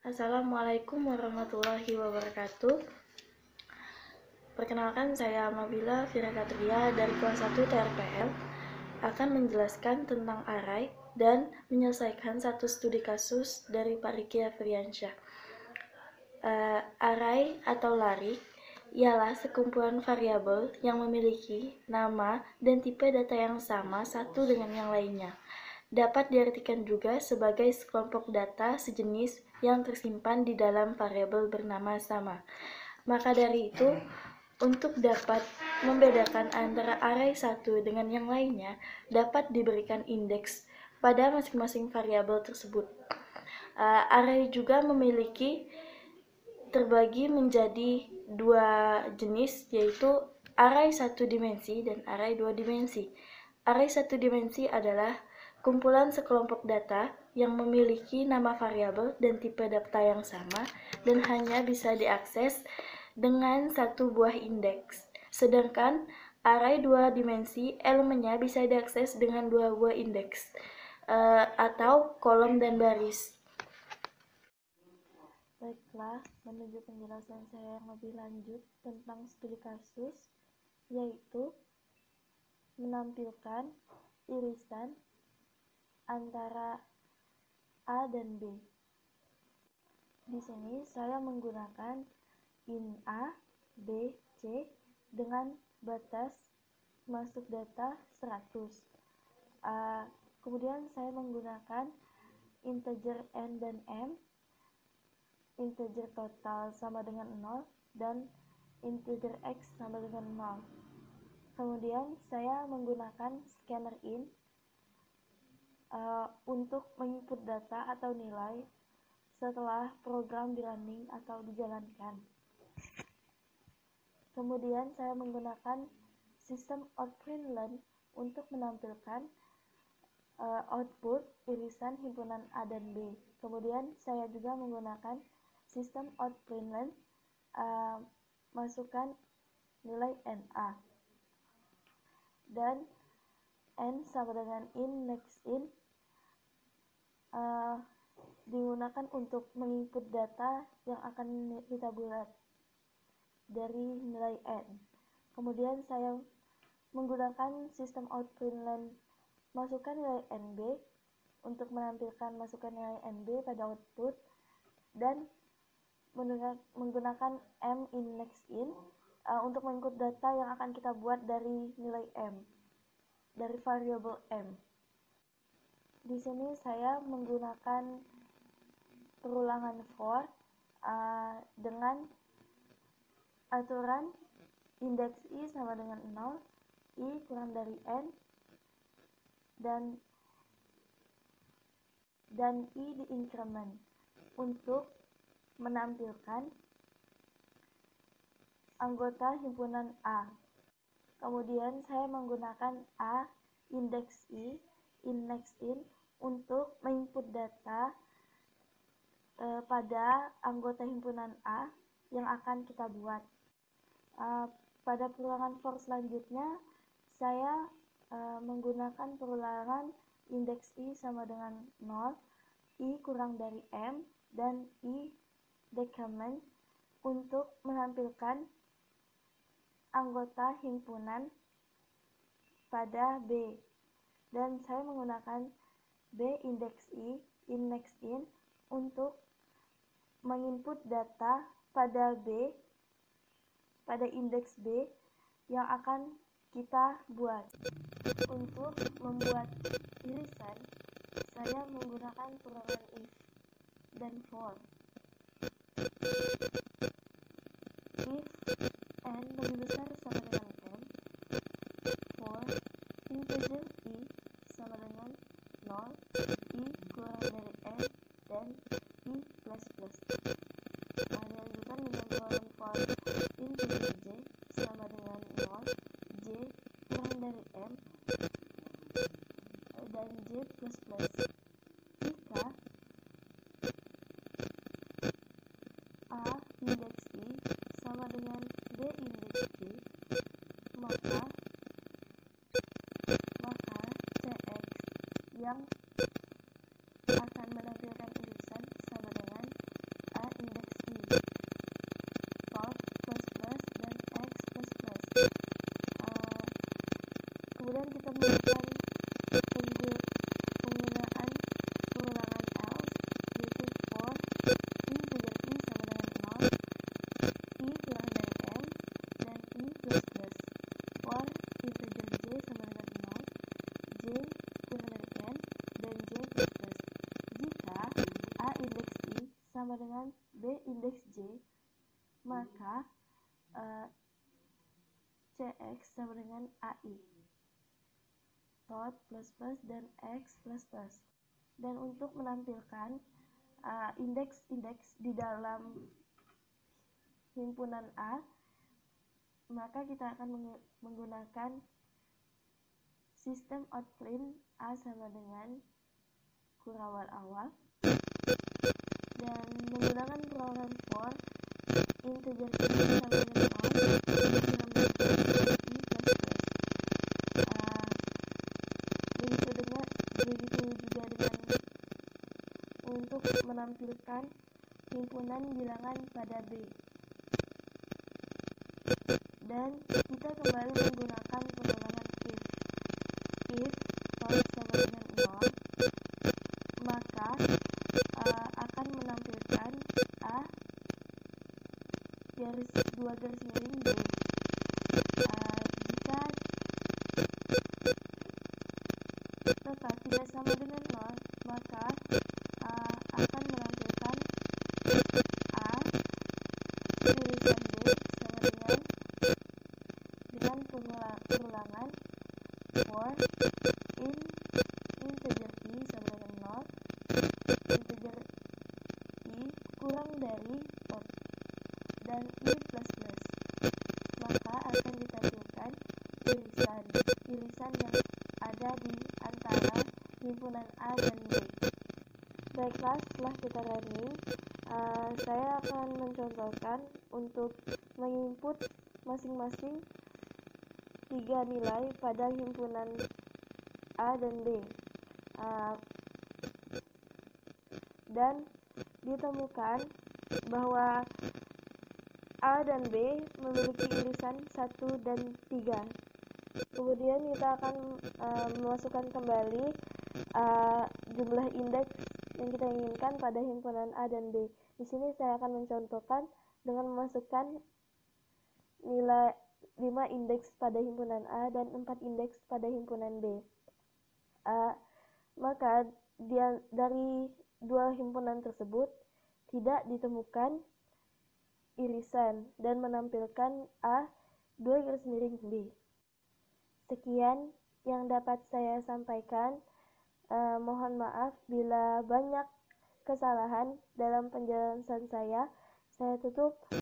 Assalamualaikum warahmatullahi wabarakatuh. Perkenalkan, saya Mabila Firakatria dari kelas 1 TRPL akan menjelaskan tentang array dan menyelesaikan satu studi kasus dari Pak Riki Afriansyah. Array atau larik ialah sekumpulan variabel yang memiliki nama dan tipe data yang sama satu dengan yang lainnya. Dapat diartikan juga sebagai sekelompok data sejenis yang tersimpan di dalam variabel bernama sama. Maka dari itu, untuk dapat membedakan antara array satu dengan yang lainnya, dapat diberikan indeks pada masing-masing variabel tersebut. Array juga terbagi menjadi dua jenis, yaitu array satu dimensi dan array dua dimensi. Array satu dimensi adalah kumpulan sekelompok data yang memiliki nama variabel dan tipe data yang sama dan hanya bisa diakses dengan satu buah indeks. Sedangkan array dua dimensi elemennya bisa diakses dengan dua buah indeks atau kolom dan baris. Baiklah, menuju penjelasan saya yang lebih lanjut tentang studi kasus, yaitu menampilkan irisan antara A dan B. Di sini saya menggunakan in A, B, C dengan batas masuk data 100. Kemudian saya menggunakan integer N dan M, integer total sama dengan 0, dan integer X sama dengan 0. Kemudian saya menggunakan scanner in untuk menginput data atau nilai setelah program di-running atau dijalankan. Kemudian saya menggunakan sistem outprintln untuk menampilkan output irisan himpunan A dan B. Kemudian saya juga menggunakan sistem outprintln masukkan nilai NA. Dan N sama dengan in next in digunakan untuk menginput data yang akan kita buat dari nilai N. Kemudian saya menggunakan sistem outprintln masukkan nilai NB untuk menampilkan masukkan nilai NB pada output, dan menggunakan M in next in untuk menginput data yang akan kita buat dari nilai M, dari variabel M. Di sini saya menggunakan perulangan for dengan aturan indeks I sama dengan 0, I kurang dari N, dan I di increment untuk menampilkan anggota himpunan A. Kemudian saya menggunakan A indeks I in next in untuk menginput data pada anggota himpunan A yang akan kita buat. Pada perulangan for selanjutnya saya menggunakan perulangan indeks I sama dengan 0, I kurang dari M, dan I decrement untuk menampilkan anggota himpunan pada B. Dan saya menggunakan B indeks I in next in untuk menginput data pada B, pada indeks B yang akan kita buat. Untuk membuat irisan, saya menggunakan perulangan if dan for. If N lebih besar sama dengan M, for integer I sama dengan 0, I kurang dari M, dan I plus plus. Dilanjutkan dengan perulangan for integer J sama dengan 0, J kurang dari M, dan J plus plus. Jika A indeks I sama dengan B indeks I, maka CX yang akan menampilkan irisan sama dengan sama dengan B indeks J, maka CX sama dengan AI, tot plus plus dan X plus plus. Dan untuk menampilkan indeks-indeks di dalam himpunan A, maka kita akan menggunakan sistem outline A sama dengan kurawal awal, dan menggunakan perolehan for integer I sama dengan 0, begitu juga dengan untuk menampilkan himpunan bilangan pada B. Dan kita kembali menggunakan perolehan if tot sama dengan 0, maka akan menampilkan A garis 2 garis miring B. Jika tetap tidak sama dengan 0, maka akan menampilkan A irisan B sama dengan pengulangan for integer I sama dengan 0, integer I kurang dari tot dan I plus plus, maka akan ditampilkan irisan yang ada di antara himpunan A dan B. Baiklah, setelah kita running, saya akan mencontohkan untuk menginput masing-masing 3 nilai pada himpunan A dan B, dan ditemukan bahwa A dan B memiliki irisan 1 dan 3. Kemudian kita akan memasukkan kembali jumlah indeks yang kita inginkan pada himpunan A dan B. Di sini saya akan mencontohkan dengan memasukkan nilai 5 indeks pada himpunan A dan 4 indeks pada himpunan B. Maka dari dua himpunan tersebut tidak ditemukan irisan dan menampilkan A 2 garis miring B. Sekian yang dapat saya sampaikan. Mohon maaf bila banyak kesalahan dalam penjelasan saya. Saya tutup.